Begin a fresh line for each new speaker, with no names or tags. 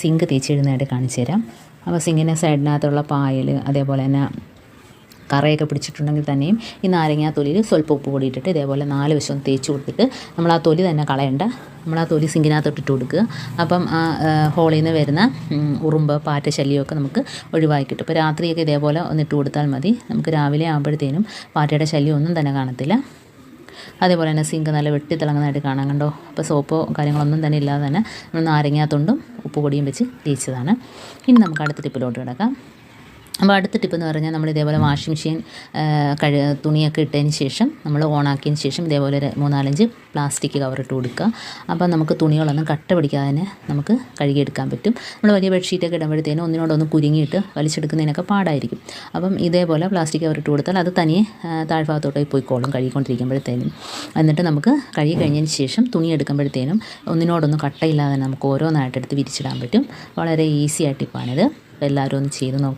Zinc തേച്ചിടുന്നതായിട്ട് കാണിച്ചു തരാം. അപ്പോൾ സിങ്കിൻ്റെ സൈഡിനകത്തുള്ള പായൽ അതേപോലെ തന്നെ കറയൊക്കെ പിടിച്ചിട്ടുണ്ടെങ്കിൽ തന്നെയും ഈ നാരങ്ങാ തൊലിയിൽ സ്വല്പം ഉപ്പ് പൊടി ഇട്ടിട്ട് ഇതേപോലെ 4 വശവും തേച്ച് കൊടുത്തിട്ട് നമ്മൾ ആ തൊലി തന്നെ കളയണ്ട, നമ്മൾ ആ തൊലി സിങ്കിനകത്തോട്ട് ഇട്ട് കൊടുക്കുക. അപ്പം ആ ഹോളിൽ നിന്ന് വരുന്ന ഉറുമ്പ് പാറ്റ ശല്യമൊക്കെ നമുക്ക് ഒഴിവാക്കി കിട്ടും. ഇപ്പോൾ രാത്രിയൊക്കെ ഇതേപോലെ ഒന്നിട്ട് കൊടുത്താൽ മതി. നമുക്ക് രാവിലെ ആകുമ്പോഴത്തേനും പാറ്റയുടെ ശല്യം ഒന്നും തന്നെ കാണത്തില്ല. അതേപോലെ തന്നെ സിങ്ക് നല്ല വെട്ടി തിളങ്ങുന്നതായിട്ട് കാണാൻ കണ്ടോ. അപ്പോൾ സോപ്പോ കാര്യങ്ങളൊന്നും തന്നെ ഇല്ലാതെ തന്നെ നമ്മൾ നാരങ്ങാത്തൊണ്ടും ഉപ്പ് പൊടിയും വെച്ച് തേച്ചതാണ്. ഇനി നമുക്ക് അടുത്ത ടിപ്പിലോട്ട് കിടക്കാം. അപ്പോൾ അടുത്ത ടിപ്പെന്ന് പറഞ്ഞാൽ നമ്മൾ ഇതേപോലെ വാഷിംഗ് മെഷീൻ തുണിയൊക്കെ ഇട്ടതിന് ശേഷം നമ്മൾ ഓണാക്കിയതിന് ശേഷം ഇതേപോലെ 3-4 പ്ലാസ്റ്റിക് കവർ ഇട്ട് കൊടുക്കുക. അപ്പോൾ നമുക്ക് തുണികളൊന്നും കട്ട പിടിക്കാതെ തന്നെ നമുക്ക് കഴുകിയെടുക്കാൻ പറ്റും. നമ്മൾ വലിയ ബെഡ്ഷീറ്റൊക്കെ ഇടുമ്പോഴത്തേനും ഒന്നിനോടൊന്ന് കുരുങ്ങിയിട്ട് വലിച്ചെടുക്കുന്നതിനൊക്കെ പാടായിരിക്കും. അപ്പം ഇതേപോലെ പ്ലാസ്റ്റിക് കവർ ഇട്ട് കൊടുത്താൽ അത് തനിയെ താഴ്ഭാഗത്തോട്ട് പോയിക്കോളും കഴുകിക്കൊണ്ടിരിക്കുമ്പോഴത്തേനും. എന്നിട്ട് നമുക്ക് കഴുകി കഴിഞ്ഞതിന് ശേഷം തുണി എടുക്കുമ്പോഴത്തേനും ഒന്നിനോടൊന്നും കട്ടയില്ലാതെ നമുക്ക് ഓരോന്നായിട്ട് എടുത്ത് വിരിച്ചിടാൻ പറ്റും. വളരെ ഈസി ആയ ടിപ്പാണിത്. അപ്പോൾ എല്ലാവരും ഒന്ന് ചെയ്ത് നോക്കുക.